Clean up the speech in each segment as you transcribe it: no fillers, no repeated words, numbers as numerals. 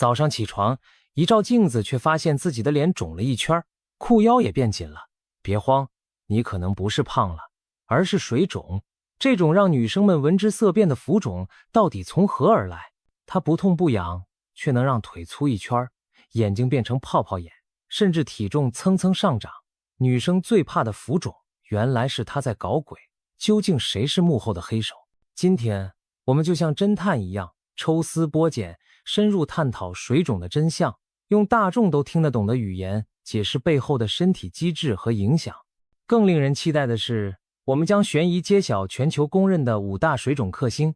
早上起床，一照镜子却发现自己的脸肿了一圈，裤腰也变紧了。别慌，你可能不是胖了，而是水肿。这种让女生们闻之色变的浮肿到底从何而来？它不痛不痒，却能让腿粗一圈，眼睛变成泡泡眼，甚至体重蹭蹭上涨。女生最怕的浮肿，原来是她在搞鬼。究竟谁是幕后的黑手？今天我们就像侦探一样，抽丝剥茧，深入探讨水肿的真相，用大众都听得懂的语言解释背后的身体机制和影响。更令人期待的是，我们将悬疑揭晓全球公认的5大水肿克星，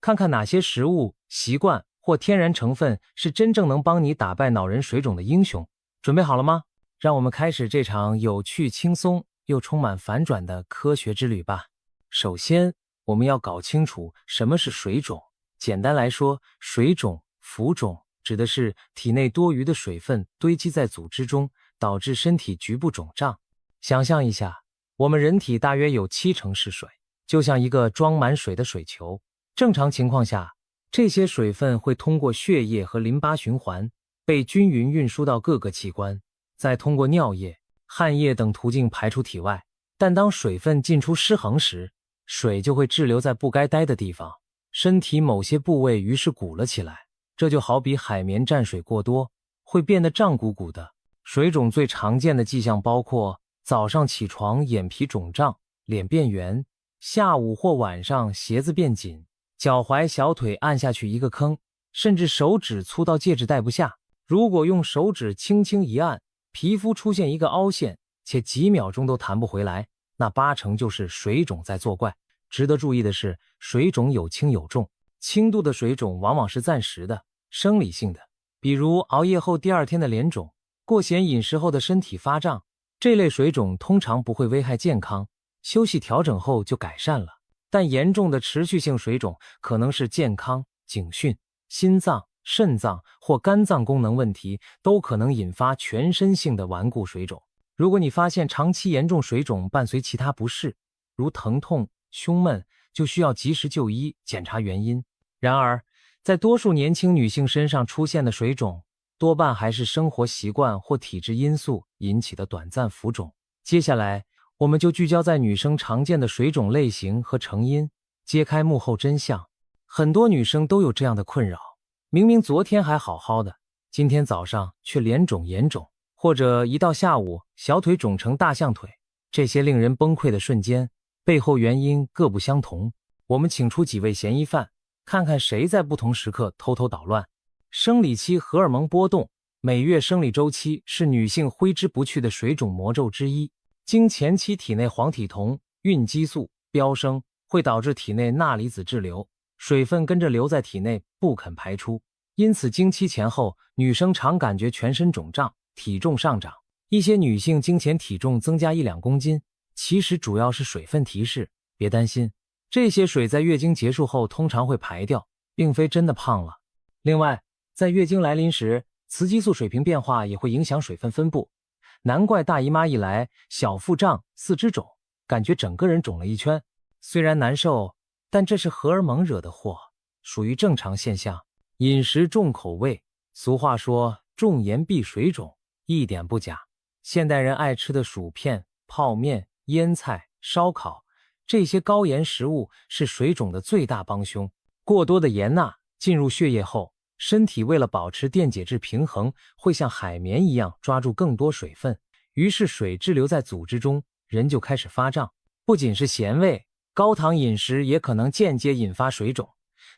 看看哪些食物、习惯或天然成分是真正能帮你打败恼人水肿的英雄。准备好了吗？让我们开始这场有趣、轻松又充满反转的科学之旅吧。首先，我们要搞清楚什么是水肿。简单来说，水肿、浮肿指的是体内多余的水分堆积在组织中，导致身体局部肿胀。想象一下，我们人体大约有70%是水，就像一个装满水的水球。正常情况下，这些水分会通过血液和淋巴循环，被均匀运输到各个器官，再通过尿液、汗液等途径排出体外。但当水分进出失衡时，水就会滞留在不该待的地方，身体某些部位于是鼓了起来。这就好比海绵蘸水过多，会变得胀鼓鼓的。水肿最常见的迹象包括早上起床眼皮肿胀，脸变圆，下午或晚上鞋子变紧，脚踝小腿按下去一个坑，甚至手指粗到戒指戴不下。如果用手指轻轻一按，皮肤出现一个凹陷，且几秒钟都弹不回来，那80%就是水肿在作怪。值得注意的是，水肿有轻有重，轻度的水肿往往是暂时的、生理性的，比如熬夜后第2天的脸肿，过咸饮食后的身体发胀。这类水肿通常不会危害健康，休息调整后就改善了。但严重的持续性水肿可能是健康、警讯、心脏、肾脏或肝脏功能问题，都可能引发全身性的顽固水肿。如果你发现长期严重水肿伴随其他不适，如疼痛、胸闷，就需要及时就医检查原因。然而，在多数年轻女性身上出现的水肿，多半还是生活习惯或体质因素引起的短暂浮肿。接下来，我们就聚焦在女生常见的水肿类型和成因，揭开幕后真相。很多女生都有这样的困扰，明明昨天还好好的，今天早上却脸肿眼肿，或者一到下午小腿肿成大象腿。这些令人崩溃的瞬间，背后原因各不相同。我们请出几位嫌疑犯，看看谁在不同时刻偷偷捣乱。生理期荷尔蒙波动，每月生理周期是女性挥之不去的水肿魔咒之一。经前期体内黄体酮、孕激素飙升，会导致体内钠离子滞留，水分跟着留在体内不肯排出。因此经期前后，女生常感觉全身肿胀，体重上涨。一些女性经前体重增加1-2公斤，其实主要是水分提示，别担心，这些水在月经结束后通常会排掉，并非真的胖了。另外，在月经来临时，雌激素水平变化也会影响水分分布，难怪大姨妈一来，小腹胀、四肢肿，感觉整个人肿了一圈。虽然难受，但这是荷尔蒙惹的祸，属于正常现象。饮食重口味，俗话说重盐必水肿，一点不假。现代人爱吃的薯片、泡面、腌菜、烧烤，这些高盐食物是水肿的最大帮凶。过多的盐钠进入血液后，身体为了保持电解质平衡，会像海绵一样抓住更多水分，于是水滞留在组织中，人就开始发胀。不仅是咸味，高糖饮食也可能间接引发水肿。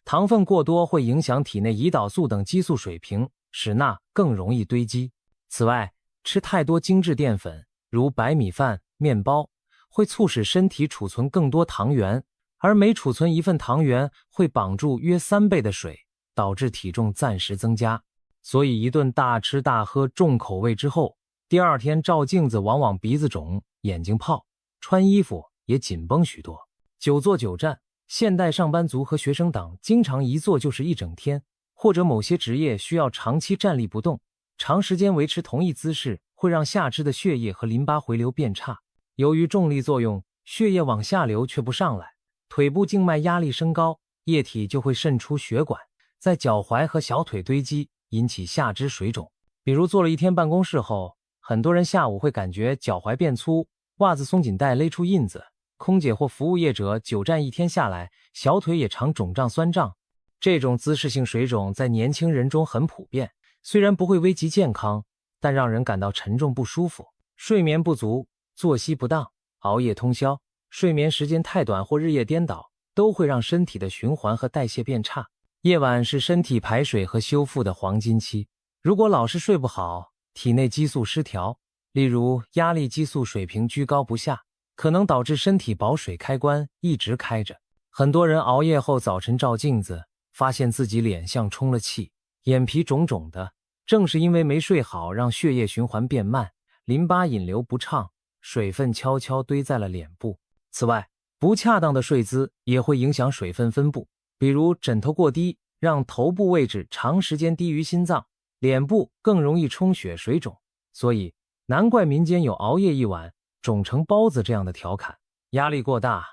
糖分过多会影响体内胰岛素等激素水平，使钠更容易堆积。此外，吃太多精致淀粉，如白米饭、面包，会促使身体储存更多糖原，而每储存一份糖原会绑住约3倍的水，导致体重暂时增加。所以一顿大吃大喝重口味之后，第2天照镜子往往鼻子肿、眼睛泡，穿衣服也紧绷许多。久坐久站，现代上班族和学生党经常一坐就是一整天，或者某些职业需要长期站立不动，长时间维持同一姿势会让下肢的血液和淋巴回流变差。由于重力作用，血液往下流却不上来，腿部静脉压力升高，液体就会渗出血管，在脚踝和小腿堆积，引起下肢水肿。比如坐了一天办公室后，很多人下午会感觉脚踝变粗，袜子松紧带勒出印子，空姐或服务业者久站一天下来，小腿也常肿胀酸胀。这种姿势性水肿在年轻人中很普遍，虽然不会危及健康，但让人感到沉重不舒服。睡眠不足、作息不当、熬夜通宵、睡眠时间太短或日夜颠倒，都会让身体的循环和代谢变差。夜晚是身体排水和修复的黄金期，如果老是睡不好，体内激素失调，例如压力激素水平居高不下，可能导致身体保水开关一直开着。很多人熬夜后早晨照镜子，发现自己脸像充了气，眼皮肿肿的，正是因为没睡好，让血液循环变慢，淋巴引流不畅，水分悄悄堆在了脸部。此外，不恰当的睡姿也会影响水分分布，比如枕头过低，让头部位置长时间低于心脏，脸部更容易充血水肿。所以难怪民间有熬夜一晚肿成包子这样的调侃。压力过大，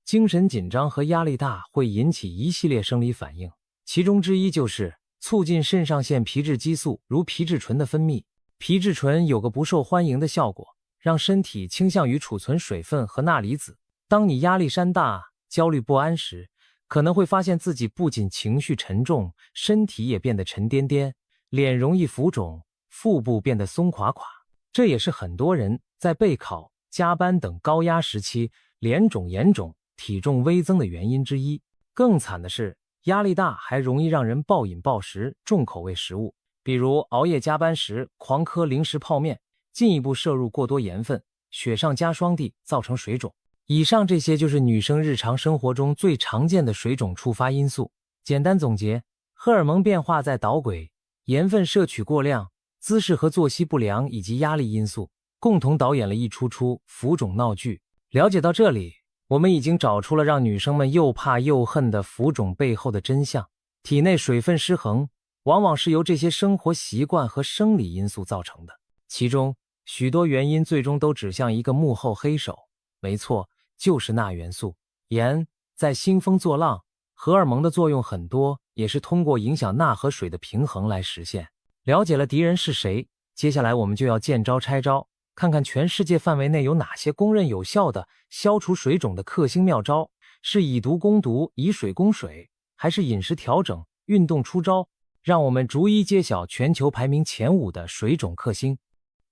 精神紧张和压力大会引起一系列生理反应，其中之一就是促进肾上腺皮质激素如皮质醇的分泌。皮质醇有个不受欢迎的效果，让身体倾向于储存水分和钠离子。当你压力山大、焦虑不安时，可能会发现自己不仅情绪沉重，身体也变得沉甸甸，脸容易浮肿，腹部变得松垮垮。这也是很多人在备考、加班等高压时期脸肿眼肿、体重微增的原因之一。更惨的是，压力大还容易让人暴饮暴食，重口味食物，比如熬夜加班时狂磕零食泡面，进一步摄入过多盐分，雪上加霜地造成水肿。以上这些就是女生日常生活中最常见的水肿触发因素。简单总结，荷尔蒙变化在捣鬼，盐分摄取过量、姿势和作息不良以及压力因素，共同导演了一出出浮肿闹剧。了解到这里，我们已经找出了让女生们又怕又恨的浮肿背后的真相。体内水分失衡，往往是由这些生活习惯和生理因素造成的，其中许多原因最终都指向一个幕后黑手，没错，就是钠元素。盐在兴风作浪，荷尔蒙的作用很多也是通过影响钠和水的平衡来实现。了解了敌人是谁，接下来我们就要见招拆招，看看全世界范围内有哪些公认有效的消除水肿的克星妙招，是以毒攻毒、以水攻水，还是饮食调整、运动出招？让我们逐一揭晓全球排名前5的水肿克星。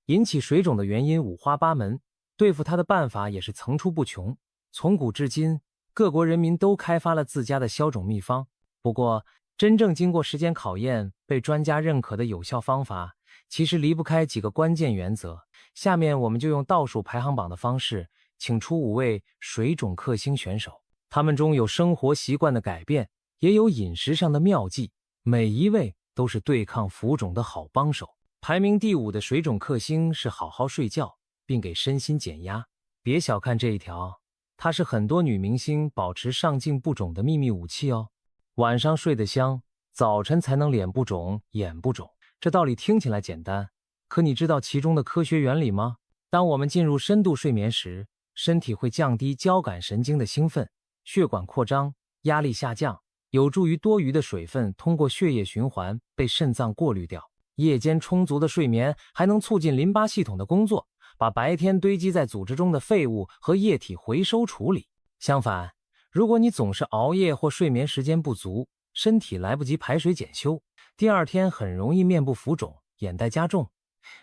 引起水肿的原因五花八门，对付它的办法也是层出不穷。从古至今，各国人民都开发了自家的消肿秘方。不过，真正经过时间考验、被专家认可的有效方法，其实离不开几个关键原则。下面我们就用倒数排行榜的方式，请出5位水肿克星选手。他们中有生活习惯的改变，也有饮食上的妙计，每一位都是对抗浮肿的好帮手。排名第5的水肿克星是好好睡觉，并给身心减压。别小看这一条，它是很多女明星保持上镜不肿的秘密武器哦。晚上睡得香，早晨才能脸不肿、眼不肿。这道理听起来简单，可你知道其中的科学原理吗？当我们进入深度睡眠时，身体会降低交感神经的兴奋，血管扩张，压力下降，有助于多余的水分通过血液循环被肾脏过滤掉。夜间充足的睡眠还能促进淋巴系统的工作，把白天堆积在组织中的废物和液体回收处理。相反，如果你总是熬夜或睡眠时间不足，身体来不及排水检修，第二天很容易面部浮肿、眼袋加重。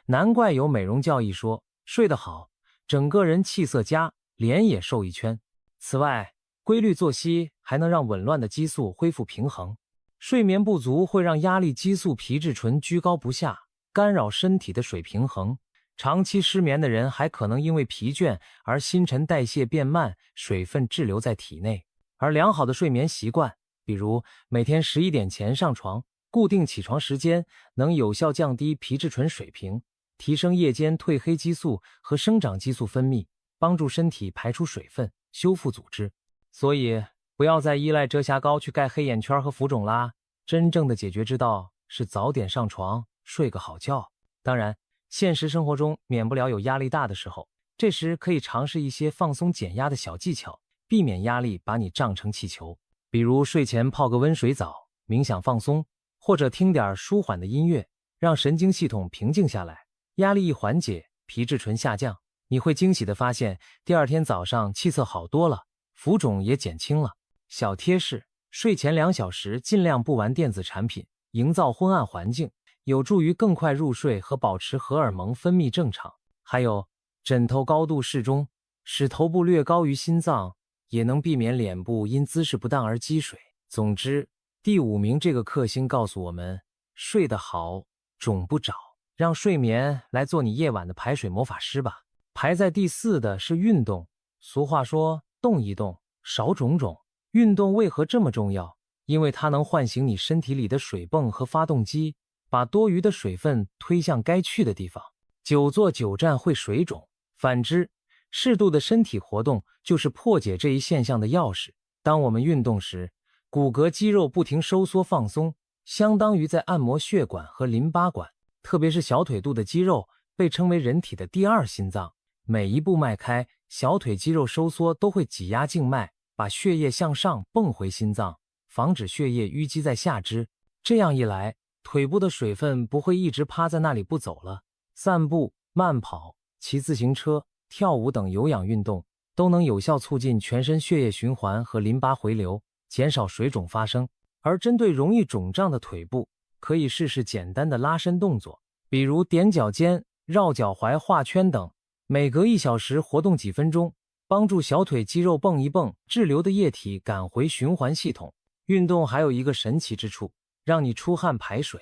难怪有美容教义说，睡得好，整个人气色佳，脸也瘦一圈。此外，规律作息还能让紊乱的激素恢复平衡。睡眠不足会让压力激素皮质醇居高不下，干扰身体的水平衡。长期失眠的人还可能因为疲倦而新陈代谢变慢，水分滞留在体内。而良好的睡眠习惯，比如每天11点前上床，固定起床时间，能有效降低皮质醇水平，提升夜间褪黑激素和生长激素分泌，帮助身体排出水分，修复组织。所以不要再依赖遮瑕膏去盖黑眼圈和浮肿啦，真正的解决之道是早点上床，睡个好觉。当然，现实生活中免不了有压力大的时候，这时可以尝试一些放松减压的小技巧，避免压力把你胀成气球。比如睡前泡个温水澡，冥想放松，或者听点舒缓的音乐，让神经系统平静下来，压力一缓解，皮质醇下降，你会惊喜地发现第二天早上气色好多了，浮肿也减轻了。小贴士：睡前2小时尽量不玩电子产品，营造昏暗环境，有助于更快入睡和保持荷尔蒙分泌正常。还有，枕头高度适中，使头部略高于心脏，也能避免脸部因姿势不当而积水。总之，第5名这个克星告诉我们，睡得好，肿不着，让睡眠来做你夜晚的排水魔法师吧。排在第4的是运动。俗话说，动一动，少肿肿。运动为何这么重要？因为它能唤醒你身体里的水泵和发动机，把多余的水分推向该去的地方。久坐久站会水肿，反之，适度的身体活动就是破解这一现象的钥匙。当我们运动时，骨骼肌肉不停收缩放松，相当于在按摩血管和淋巴管，特别是小腿肚的肌肉被称为人体的第2心脏。每一步迈开，小腿肌肉收缩都会挤压静脉，把血液向上泵回心脏，防止血液淤积在下肢。这样一来，腿部的水分不会一直趴在那里不走了。散步、慢跑、骑自行车、跳舞等有氧运动都能有效促进全身血液循环和淋巴回流，减少水肿发生。而针对容易肿胀的腿部，可以试试简单的拉伸动作，比如踮脚尖、绕脚踝、画圈等，每隔1小时活动几分钟，帮助小腿肌肉蹦一蹦，滞留的液体赶回循环系统。运动还有一个神奇之处，让你出汗排水。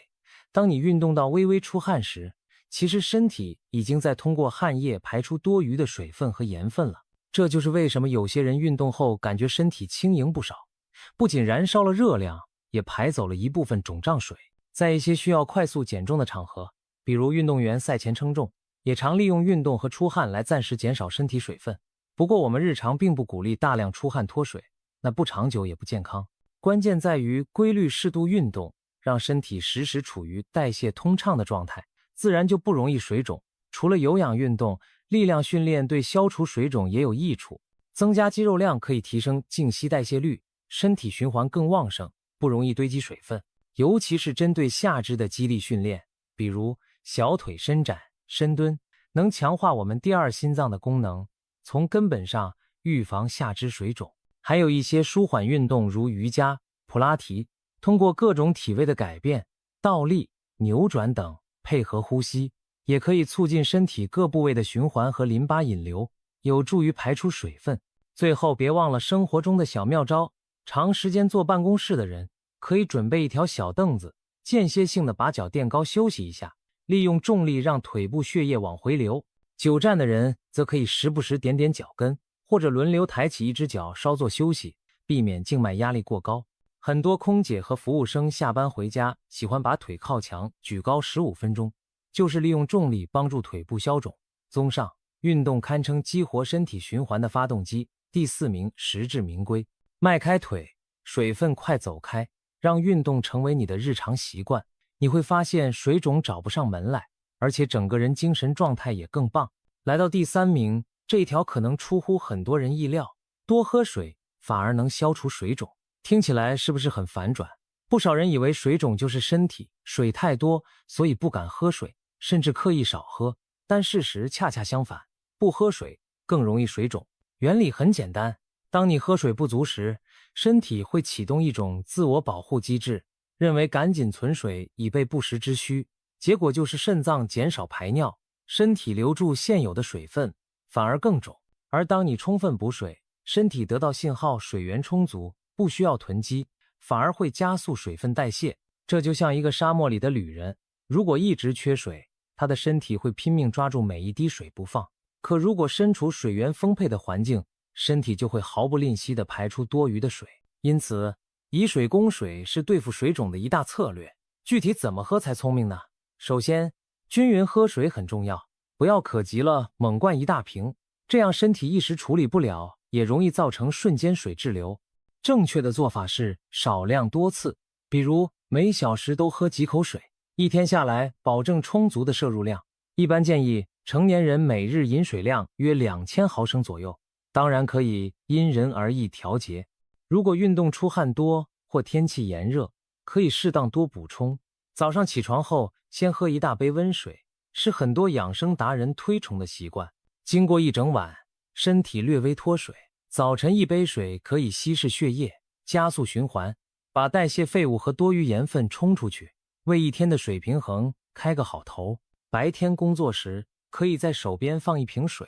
当你运动到微微出汗时，其实身体已经在通过汗液排出多余的水分和盐分了。这就是为什么有些人运动后感觉身体轻盈不少，不仅燃烧了热量，也排走了一部分肿胀水。在一些需要快速减重的场合，比如运动员赛前称重，也常利用运动和出汗来暂时减少身体水分。不过我们日常并不鼓励大量出汗脱水，那不长久也不健康。关键在于规律适度运动，让身体时时处于代谢通畅的状态，自然就不容易水肿。除了有氧运动，力量训练对消除水肿也有益处。增加肌肉量可以提升静息代谢率，身体循环更旺盛，不容易堆积水分。尤其是针对下肢的肌力训练，比如小腿伸展、深蹲，能强化我们第2心脏的功能，从根本上预防下肢水肿。还有一些舒缓运动，如瑜伽、普拉提，通过各种体位的改变、倒立、扭转等，配合呼吸，也可以促进身体各部位的循环和淋巴引流，有助于排出水分。最后别忘了生活中的小妙招，长时间坐办公室的人可以准备一条小凳子，间歇性的把脚垫高休息一下，利用重力让腿部血液往回流。久站的人则可以时不时点点脚跟，或者轮流抬起一只脚稍作休息，避免静脉压力过高。很多空姐和服务生下班回家喜欢把腿靠墙举高15分钟，就是利用重力帮助腿部消肿。综上，运动堪称激活身体循环的发动机。第4名，实至名归。迈开腿，水分快走开，让运动成为你的日常习惯，你会发现水肿找不上门来，而且整个人精神状态也更棒。来到第3名，这一条可能出乎很多人意料，多喝水反而能消除水肿。听起来是不是很反转？不少人以为水肿就是身体水太多，所以不敢喝水，甚至刻意少喝。但事实恰恰相反，不喝水更容易水肿。原理很简单，当你喝水不足时，身体会启动一种自我保护机制，认为赶紧存水以备不时之需，结果就是肾脏减少排尿，身体留住现有的水分，反而更肿。而当你充分补水，身体得到信号水源充足，不需要囤积，反而会加速水分代谢。这就像一个沙漠里的旅人，如果一直缺水，他的身体会拼命抓住每一滴水不放。可如果身处水源丰沛的环境，身体就会毫不吝惜地排出多余的水。因此，以水供水是对付水肿的一大策略。具体怎么喝才聪明呢？首先，均匀喝水很重要，不要可急了猛灌一大瓶，这样身体一时处理不了，也容易造成瞬间水滞留。正确的做法是少量多次，比如每小时都喝几口水，一天下来保证充足的摄入量。一般建议成年人每日饮水量约2000毫升左右，当然可以因人而异调节。如果运动出汗多或天气炎热，可以适当多补充。早上起床后先喝一大杯温水，是很多养生达人推崇的习惯。经过一整晚，身体略微脱水，早晨一杯水可以稀释血液，加速循环，把代谢废物和多余盐分冲出去，为一天的水平衡开个好头。白天工作时，可以在手边放一瓶水，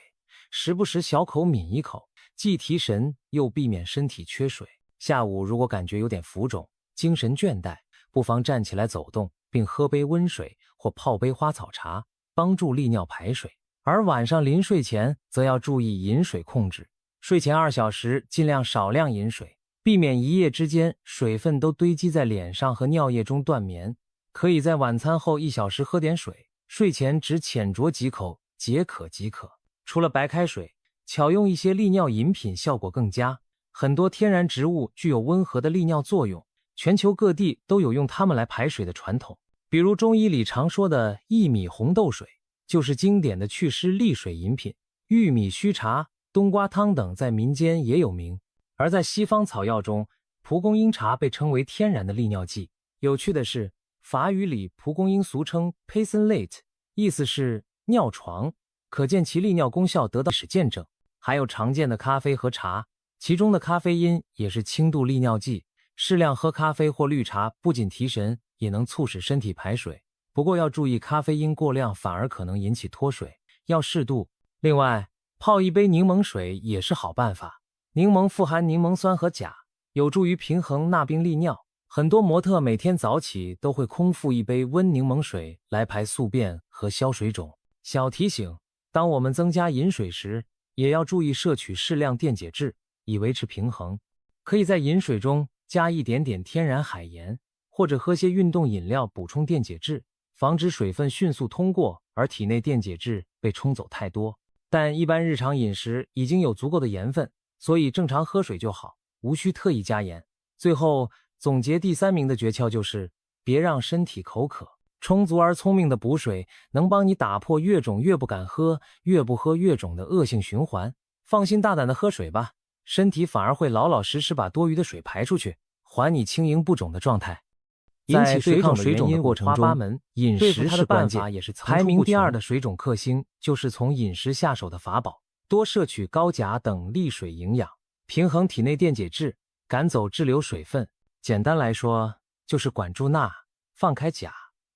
时不时小口抿一口，既提神又避免身体缺水。下午如果感觉有点浮肿、精神倦怠，不妨站起来走动，并喝杯温水或泡杯花草茶，帮助利尿排水。而晚上临睡前则要注意饮水控制，睡前2小时尽量少量饮水，避免一夜之间水分都堆积在脸上和尿液中断眠。可以在晚餐后1小时喝点水，睡前只浅酌几口，解渴即可。除了白开水，巧用一些利尿饮品效果更佳。很多天然植物具有温和的利尿作用，全球各地都有用它们来排水的传统。比如中医里常说的薏米红豆水，就是经典的祛湿利水饮品。玉米须茶、冬瓜汤等在民间也有名。而在西方草药中，蒲公英茶被称为天然的利尿剂。有趣的是，法语里蒲公英俗称 pissenlit， 意思是尿床，可见其利尿功效得到历史见证。还有常见的咖啡和茶，其中的咖啡因也是轻度利尿剂。适量喝咖啡或绿茶不仅提神，也能促使身体排水。不过要注意，咖啡因过量反而可能引起脱水，要适度。另外，泡一杯柠檬水也是好办法。柠檬富含柠檬酸和钾，有助于平衡纳冰利尿。很多模特每天早起都会空腹一杯温柠檬水来排宿便和消水肿。小提醒，当我们增加饮水时，也要注意摄取适量电解质，以维持平衡。可以在饮水中加一点点天然海盐，或者喝些运动饮料补充电解质，防止水分迅速通过而体内电解质被冲走太多。但一般日常饮食已经有足够的盐分，所以正常喝水就好，无需特意加盐。最后总结第3名的诀窍就是别让身体口渴。充足而聪明的补水能帮你打破越肿越不敢喝，越不喝越肿的恶性循环。放心大胆的喝水吧，身体反而会老老实实把多余的水排出去，还你轻盈不肿的状态。在对抗水肿的过程中，饮食是关键。排名第2的水肿克星就是从饮食下手的法宝，多摄取高钾等利水营养，平衡体内电解质，赶走滞留水分。简单来说，就是管住钠，放开钾。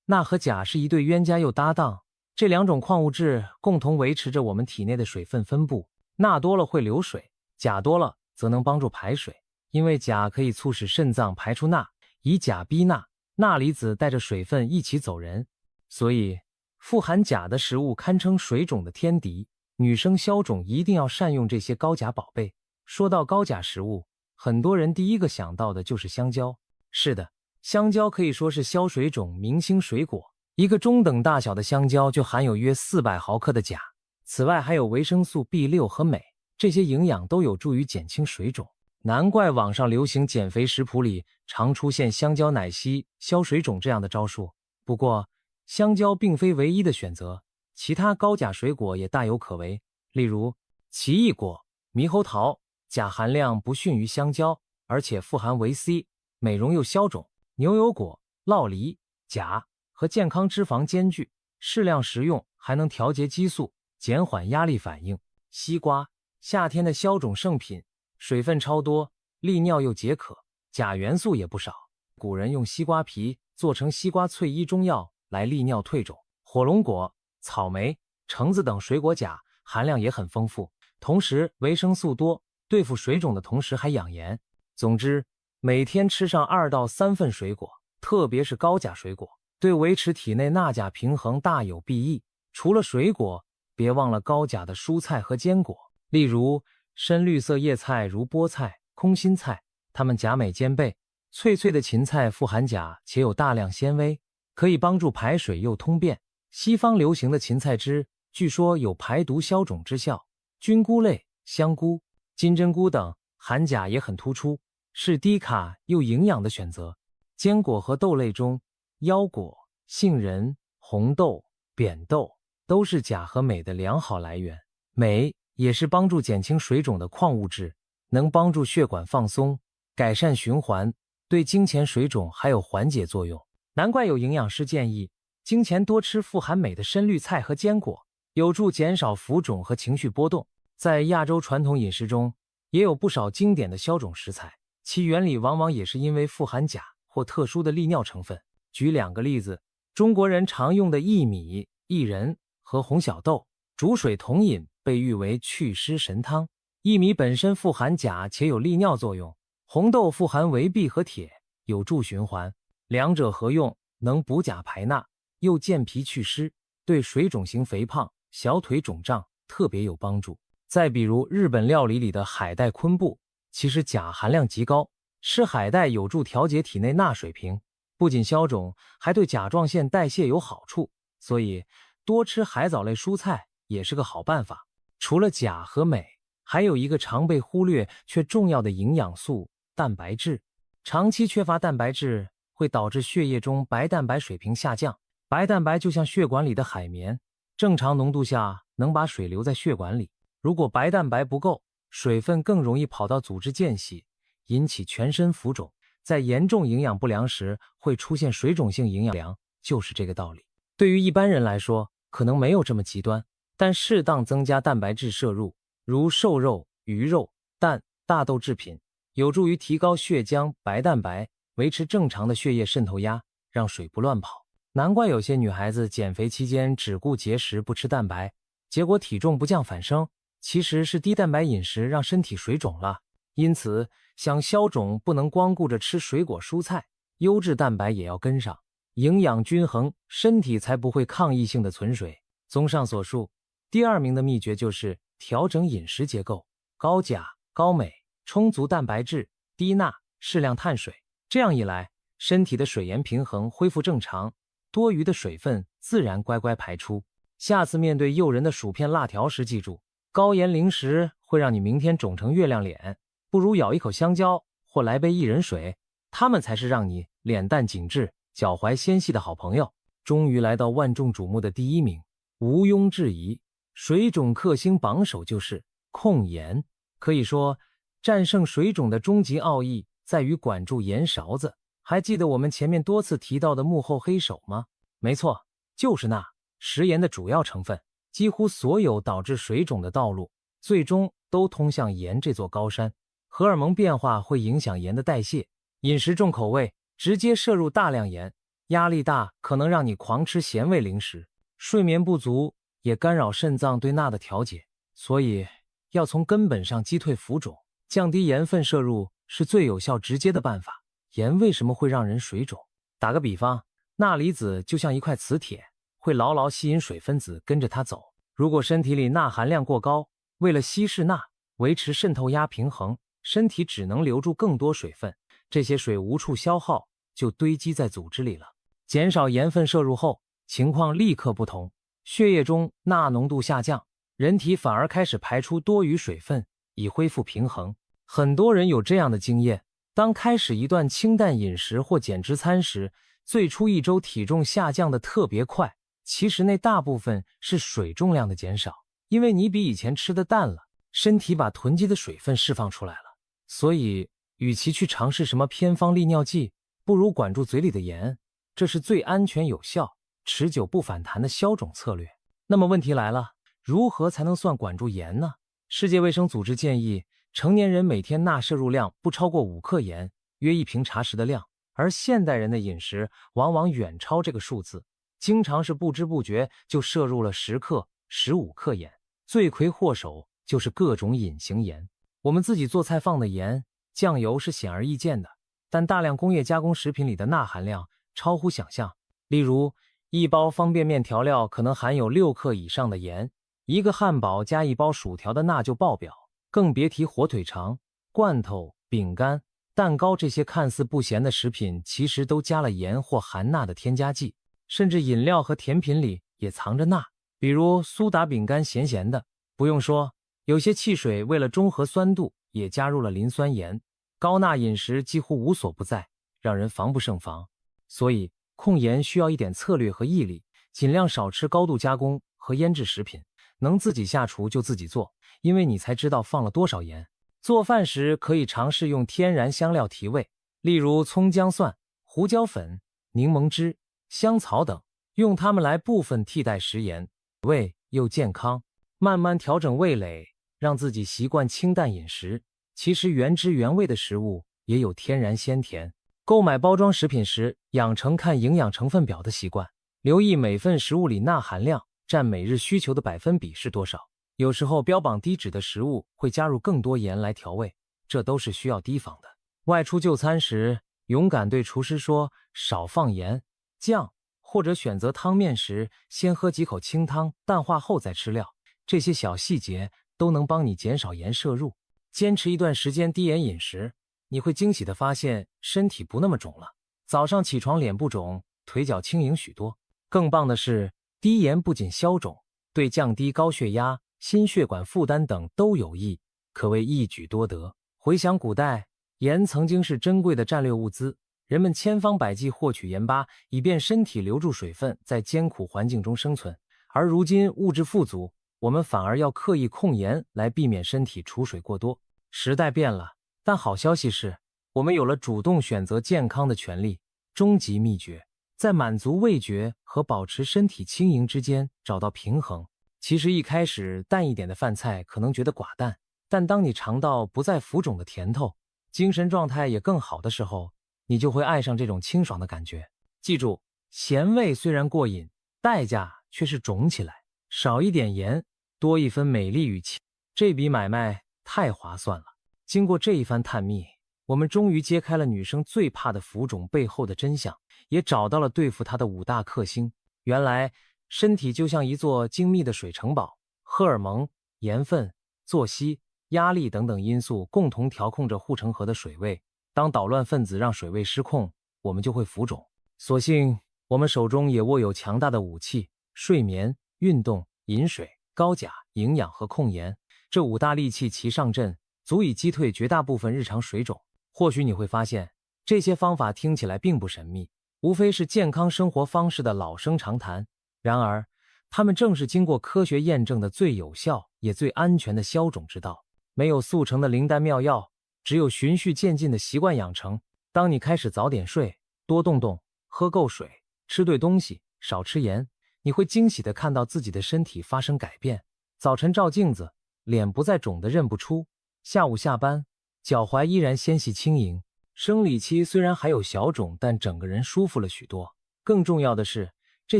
钠和钾是一对冤家又搭档，这2种矿物质共同维持着我们体内的水分分布。钠多了会流水，钾多了则能帮助排水。因为钾可以促使肾脏排出钠，以钾逼钠，钠离子带着水分一起走人，所以富含钾的食物堪称水肿的天敌。女生消肿一定要善用这些高钾宝贝。说到高钾食物，很多人第一个想到的就是香蕉。是的，香蕉可以说是消水肿明星水果，一个中等大小的香蕉就含有约400毫克的钾。此外还有维生素 B6 和镁，这些营养都有助于减轻水肿。难怪网上流行减肥食谱里常出现香蕉奶昔、消水肿这样的招数。不过，香蕉并非唯一的选择，其他高钾水果也大有可为。例如，奇异果、猕猴桃，钾含量不逊于香蕉，而且富含维 C， 美容又消肿。牛油果、酪梨，钾和健康脂肪兼具，适量食用还能调节激素，减缓压力反应。西瓜，夏天的消肿圣品，水分超多，利尿又解渴，钾元素也不少。古人用西瓜皮做成西瓜翠衣中药来利尿退肿。火龙果、草莓、橙子等水果钾含量也很丰富，同时维生素多，对付水肿的同时还养颜。总之，每天吃上2到3份水果，特别是高钾水果，对维持体内钠钾平衡大有裨益。除了水果，别忘了高钾的蔬菜和坚果，例如深绿色叶菜如菠菜、空心菜，它们钾镁兼备。脆脆的芹菜富含钾且有大量纤维，可以帮助排水又通便。西方流行的芹菜汁据说有排毒消肿之效。菌菇类、香菇、金针菇等含钾也很突出，是低卡又营养的选择。坚果和豆类中，腰果、杏仁、红豆、扁豆都是钾和镁的良好来源。镁也是帮助减轻水肿的矿物质，能帮助血管放松，改善循环，对经前水肿还有缓解作用。难怪有营养师建议经前多吃富含镁的深绿菜和坚果，有助减少浮肿和情绪波动。在亚洲传统饮食中，也有不少经典的消肿食材，其原理往往也是因为富含钾或特殊的利尿成分。举2个例子，中国人常用的薏米、薏仁和红小豆，煮水同饮，被誉为祛湿神汤。薏米本身富含钾且有利尿作用，红豆富含维 B 和铁，有助循环，两者合用能补钾排钠，又健脾祛湿，对水肿型肥胖、小腿肿胀特别有帮助。再比如日本料理里的海带昆布，其实钾含量极高，吃海带有助调节体内钠水平，不仅消肿，还对甲状腺代谢有好处，所以多吃海藻类蔬菜也是个好办法。除了钾和镁，还有一个常被忽略却重要的营养素——蛋白质。长期缺乏蛋白质会导致血液中白蛋白水平下降。白蛋白就像血管里的海绵，正常浓度下能把水留在血管里。如果白蛋白不够，水分更容易跑到组织间隙，引起全身浮肿。在严重营养不良时会出现水肿性营养不良，就是这个道理。对于一般人来说，可能没有这么极端，但适当增加蛋白质摄入，如瘦肉、鱼肉、蛋、大豆制品，有助于提高血浆、白蛋白，维持正常的血液渗透压，让水不乱跑。难怪有些女孩子减肥期间只顾节食不吃蛋白，结果体重不降反升，其实是低蛋白饮食让身体水肿了。因此，想消肿不能光顾着吃水果蔬菜，优质蛋白也要跟上，营养均衡，身体才不会抗议性的存水。综上所述，第2名的秘诀就是调整饮食结构，高钾、高镁，充足蛋白质，低钠，适量碳水。这样一来，身体的水盐平衡恢复正常，多余的水分自然乖乖排出。下次面对诱人的薯片辣条时，记住，高盐零食会让你明天肿成月亮脸，不如咬一口香蕉或来杯薏仁水，它们才是让你脸蛋紧致、脚踝纤细的好朋友。终于来到万众瞩目的第1名，毋庸置疑，水肿克星榜首就是控盐。可以说，战胜水肿的终极奥义在于管住盐勺子。还记得我们前面多次提到的幕后黑手吗？没错，就是钠。食盐的主要成分，几乎所有导致水肿的道路，最终都通向盐这座高山。荷尔蒙变化会影响盐的代谢，饮食重口味，直接摄入大量盐，压力大可能让你狂吃咸味零食，睡眠不足也干扰肾脏对钠的调节。所以要从根本上击退浮肿，降低盐分摄入是最有效直接的办法。盐为什么会让人水肿？打个比方，钠离子就像一块磁铁，会牢牢吸引水分子跟着它走。如果身体里钠含量过高，为了稀释钠，维持渗透压平衡，身体只能留住更多水分，这些水无处消耗，就堆积在组织里了。减少盐分摄入后，情况立刻不同，血液中钠浓度下降，人体反而开始排出多余水分，以恢复平衡。很多人有这样的经验，当开始一段清淡饮食或减脂餐时，最初1周体重下降的特别快，其实那大部分是水重量的减少，因为你比以前吃的淡了，身体把囤积的水分释放出来了。所以，与其去尝试什么偏方利尿剂，不如管住嘴里的盐，这是最安全有效、持久不反弹的消肿策略。那么问题来了，如何才能算管住盐呢？世界卫生组织建议，成年人每天钠摄入量不超过5克盐，约1瓶茶匙的量，而现代人的饮食往往远超这个数字，经常是不知不觉就摄入了10克、15克盐。罪魁祸首就是各种隐形盐。我们自己做菜放的盐、酱油是显而易见的，但大量工业加工食品里的钠含量超乎想象。例如，一包方便面调料可能含有6克以上的盐，一个汉堡加1包薯条的钠就爆表，更别提火腿肠、罐头、饼干、蛋糕这些看似不咸的食品，其实都加了盐或含钠的添加剂。甚至饮料和甜品里也藏着钠，比如苏打饼干咸咸的，不用说，有些汽水为了中和酸度也加入了磷酸盐。高钠饮食几乎无所不在，让人防不胜防。所以控盐需要一点策略和毅力，尽量少吃高度加工和腌制食品，能自己下厨就自己做，因为你才知道放了多少盐。做饭时可以尝试用天然香料提味，例如葱姜蒜、胡椒粉、柠檬汁、香草等，用它们来部分替代食盐，味又健康。慢慢调整味蕾，让自己习惯清淡饮食。其实原汁原味的食物也有天然鲜甜。购买包装食品时，养成看营养成分表的习惯，留意每份食物里钠含量占每日需求的%是多少。有时候标榜低脂的食物会加入更多盐来调味，这都是需要提防的。外出就餐时，勇敢对厨师说少放盐、酱，或者选择汤面时先喝几口清汤，淡化后再吃料。这些小细节都能帮你减少盐摄入。坚持一段时间低盐饮食，你会惊喜地发现身体不那么肿了。早上起床脸不肿，腿脚轻盈许多。更棒的是，低盐不仅消肿，对降低高血压、心血管负担等都有益，可谓一举多得。回想古代，盐曾经是珍贵的战略物资，人们千方百计获取盐巴，以便身体留住水分，在艰苦环境中生存。而如今物质富足，我们反而要刻意控盐来避免身体储水过多。时代变了，但好消息是，我们有了主动选择健康的权利。终极秘诀，在满足味觉和保持身体轻盈之间找到平衡。其实一开始淡一点的饭菜可能觉得寡淡，但当你尝到不再浮肿的甜头，精神状态也更好的时候，你就会爱上这种清爽的感觉。记住，咸味虽然过瘾，代价却是肿起来。少一点盐，多一分美丽与气，这笔买卖太划算了。经过这一番探秘，我们终于揭开了女生最怕的浮肿背后的真相，也找到了对付它的5大克星。原来，身体就像一座精密的水城堡，荷尔蒙、盐分、作息、压力等等因素共同调控着护城河的水位。当捣乱分子让水位失控，我们就会浮肿。所幸，我们手中也握有强大的武器：睡眠、运动、饮水、高钾、营养和控盐。这5大利器齐上阵，足以击退绝大部分日常水肿。或许你会发现，这些方法听起来并不神秘，无非是健康生活方式的老生常谈。然而，它们正是经过科学验证的最有效也最安全的消肿之道。没有速成的灵丹妙药，只有循序渐进的习惯养成。当你开始早点睡，多动动，喝够水，吃对东西，少吃盐，你会惊喜地看到自己的身体发生改变。早晨照镜子，脸不再肿得认不出；下午下班，脚踝依然纤细轻盈。生理期虽然还有小肿，但整个人舒服了许多。更重要的是，这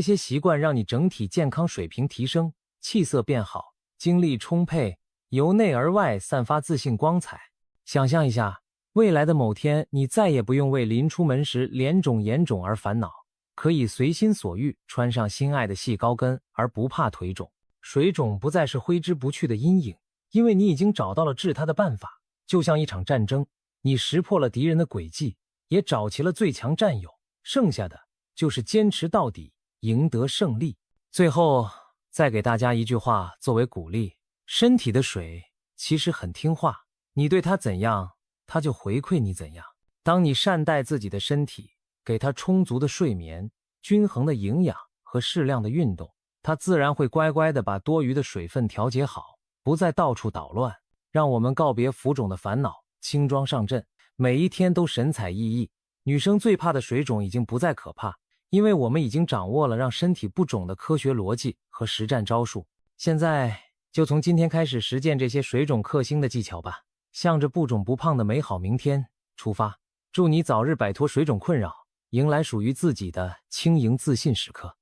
些习惯让你整体健康水平提升，气色变好，精力充沛，由内而外散发自信光彩。想象一下，未来的某天，你再也不用为临出门时脸肿眼肿而烦恼，可以随心所欲穿上心爱的细高跟，而不怕腿肿。水肿不再是挥之不去的阴影，因为你已经找到了治它的办法。就像一场战争，你识破了敌人的诡计，也找齐了最强战友，剩下的就是坚持到底，赢得胜利。最后再给大家一句话作为鼓励：身体的水其实很听话，你对它怎样，它就回馈你怎样。当你善待自己的身体，给它充足的睡眠、均衡的营养和适量的运动，它自然会乖乖地把多余的水分调节好，不再到处捣乱。让我们告别浮肿的烦恼，轻装上阵，每一天都神采奕奕。女生最怕的水肿已经不再可怕，因为我们已经掌握了让身体不肿的科学逻辑和实战招数。现在就从今天开始实践这些水肿克星的技巧吧，向着不肿不胖的美好明天出发。祝你早日摆脱水肿困扰，迎来属于自己的轻盈自信时刻。